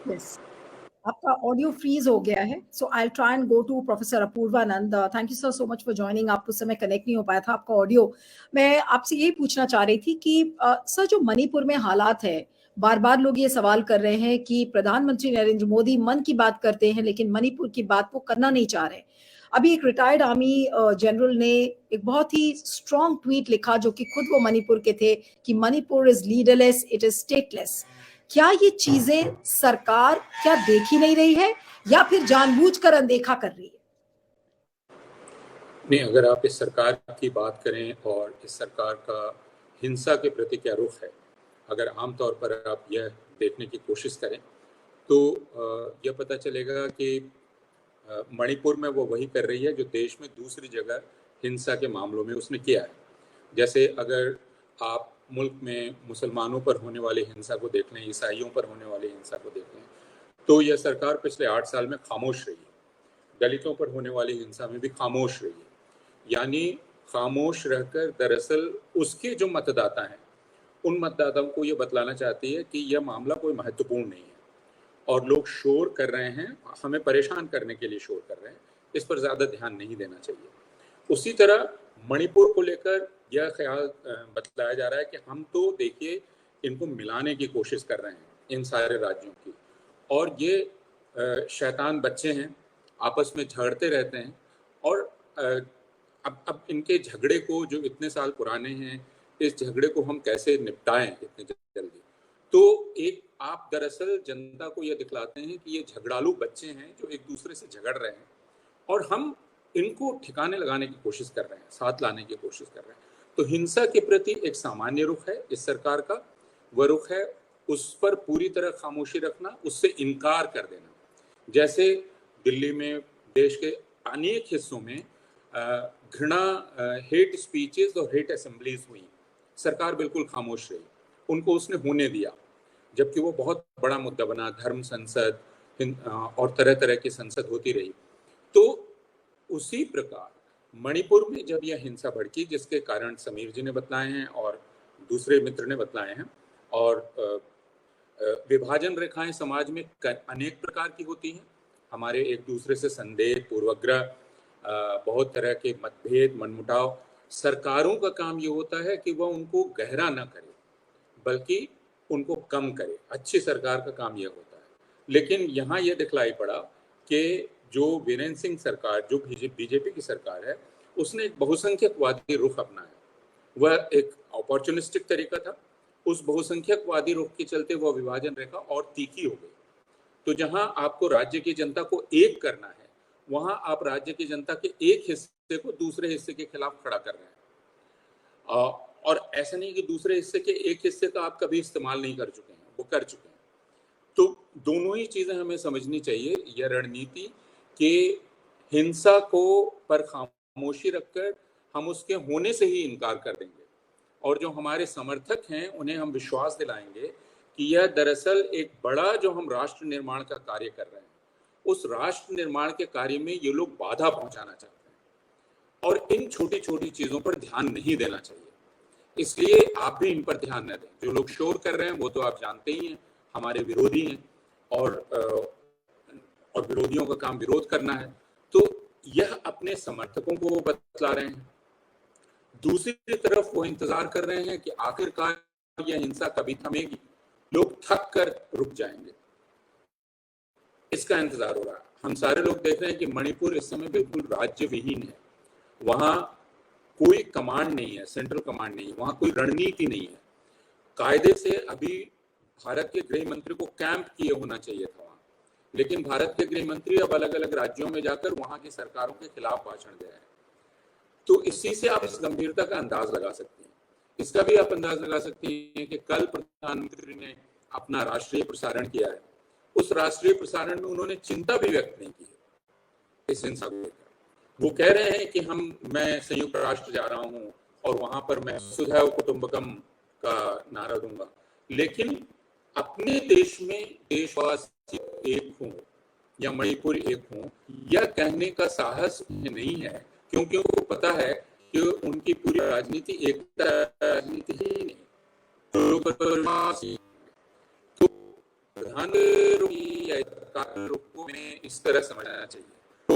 Yes, आपका audio freeze हो गया है, so I will try and go to professor Apoorvanand. Thank you sir so much for joining. आप उस समय कनेक्ट नहीं हो पाया था आपका ऑडियो। मैं आपसे यही पूछना चाह रही थी कि सर जो मणिपुर में हालात है, बार बार लोग ये सवाल कर रहे हैं कि प्रधानमंत्री नरेंद्र मोदी मन की बात करते हैं लेकिन मणिपुर की बात वो करना नहीं चाह रहे। अभी एक रिटायर्ड आर्मी जनरल ने एक बहुत ही स्ट्रॉन्ग ट्वीट लिखा जो कि खुद वो मणिपुर के थे कि Manipur is leaderless, it is stateless. क्या ये चीजें सरकार क्या देख ही नहीं रही है या फिर जानबूझकर अनदेखा कर रही है? नहीं, अगर आप इस सरकार की बात करें और इस सरकार का हिंसा के प्रति क्या रुख है, अगर आमतौर पर आप यह देखने की कोशिश करें तो यह पता चलेगा कि मणिपुर में वो वही कर रही है जो देश में दूसरी जगह हिंसा के मामलों में उसने किया है। जैसे अगर आप मुल्क में मुसलमानों पर होने वाली हिंसा को देख लें, ईसाइयों पर होने वाली हिंसा को देख लें, तो यह सरकार पिछले 8 साल में खामोश रही है। दलितों पर होने वाली हिंसा में भी खामोश रही है। यानी खामोश रहकर दरअसल उसके जो मतदाता हैं उन मतदाताओं को ये बतलाना चाहती है कि यह मामला कोई महत्वपूर्ण नहीं है और लोग शोर कर रहे हैं, हमें परेशान करने के लिए शोर कर रहे हैं, इस पर ज़्यादा ध्यान नहीं देना चाहिए। उसी तरह मणिपुर को लेकर यह ख्याल बतलाया जा रहा है कि हम तो देखिए इनको मिलाने की कोशिश कर रहे हैं इन सारे राज्यों की, और ये शैतान बच्चे हैं, आपस में झगड़ते रहते हैं। और अब इनके झगड़े को जो इतने साल पुराने हैं, इस झगड़े को हम कैसे निपटाएं इतने जल्दी। तो एक आप दरअसल जनता को यह दिखलाते हैं कि ये झगड़ालू बच्चे हैं जो एक दूसरे से झगड़ रहे हैं और हम इनको ठिकाने लगाने की कोशिश कर रहे हैं, साथ लाने की कोशिश कर रहे हैं। तो हिंसा के प्रति एक सामान्य रुख है इस सरकार का, वह रुख है उस पर पूरी तरह खामोशी रखना, उससे इनकार कर देना। जैसे दिल्ली में देश के अनेक हिस्सों में घृणा, हेट स्पीचेस और हेट असेंबलीज हुई, सरकार बिल्कुल खामोश रही, उनको उसने होने दिया, जबकि वो बहुत बड़ा मुद्दा बना। धर्म संसद और तरह तरह की संसद होती रही। तो उसी प्रकार मणिपुर में जब यह हिंसा भड़की, जिसके कारण समीर जी ने बतलाए हैं और दूसरे मित्र ने बतलाए हैं, और विभाजन रेखाएं समाज में अनेक प्रकार की होती हैं, हमारे एक दूसरे से संदेह, पूर्वाग्रह, बहुत तरह के मतभेद, मनमुटाव। सरकारों का काम ये होता है कि वह उनको गहरा ना करे बल्कि उनको कम करे। अच्छी सरकार का काम यह होता है। लेकिन यहाँ यह दिखलाई पड़ा कि जो वीरेंद्र सिंह सरकार, जो बीजेपी की सरकार है, उसने एक बहुसंख्यकवादी रुख अपनाया। वह एक अपॉर्चुनिस्टिक तरीका था। उस बहुसंख्यकवादी रुख के चलते वह विभाजन रेखा और तीखी हो गई। तो जहां आपको राज्य की जनता को एक करना है, वहां आप राज्य की जनता के एक हिस्से को दूसरे हिस्से के खिलाफ खड़ा कर रहे हैं। और ऐसा नहीं कि दूसरे हिस्से के एक हिस्से का आप कभी इस्तेमाल नहीं कर चुके हैं, वो कर चुके हैं। तो दोनों ही चीजें हमें समझनी चाहिए। यह रणनीति कि हिंसा को पर खामोशी रखकर हम उसके होने से ही इनकार कर देंगे, और जो हमारे समर्थक हैं उन्हें हम विश्वास दिलाएंगे कि यह दरअसल एक बड़ा जो हम राष्ट्र निर्माण का कार्य कर रहे हैं, उस राष्ट्र निर्माण के कार्य में ये लोग बाधा पहुंचाना चाहते हैं और इन छोटी छोटी चीजों पर ध्यान नहीं देना चाहिए। इसलिए आप भी इन पर ध्यान न दें। जो लोग शोर कर रहे हैं वो तो आप जानते ही हैं, हमारे विरोधी हैं, और विरोधियों का काम विरोध करना है। तो यह अपने समर्थकों को वो बतला रहे हैं। दूसरी तरफ वो इंतजार कर रहे हैं कि आखिरकार यह हिंसा कभी थमेगी, लोग थक कर रुक जाएंगे, इसका इंतजार हो रहा है। हम सारे लोग देख रहे हैं कि मणिपुर इस समय बिल्कुल राज्य विहीन है। वहां कोई कमांड नहीं है, सेंट्रल कमांड नहीं है, वहां कोई रणनीति नहीं है। कायदे से अभी भारत के गृह मंत्री को कैंप किए होना चाहिए था वहां, लेकिन भारत के गृह मंत्री अब अलग अलग राज्यों में जाकर वहां की सरकारों के खिलाफ भाषण दे रहे हैं। तो इसी से आप इस गंभीरता का अंदाज लगा सकते हैं। इसका भी आप अंदाज लगा सकते हैं कि कल प्रधानमंत्री ने अपना राष्ट्रीय प्रसारण किया है। उस राष्ट्रीय प्रसारण में उन्होंने चिंता भी व्यक्त नहीं की है इस हिंसा को लेकर। वो कह रहे हैं कि मैं संयुक्त राष्ट्र जा रहा हूं और वहां पर मैं सुधैव कुटुंबकम का नारा दूंगा, लेकिन अपने देश में देशवासी एक हों या मणिपुर एक हों, यह कहने का साहस नहीं है, क्योंकि उनको पता है कि उनकी पूरी राजनीति एकता राजनीति ही नहीं। तो प्रधानमंत्री या सरकार को इस तरह समझना चाहिए। तो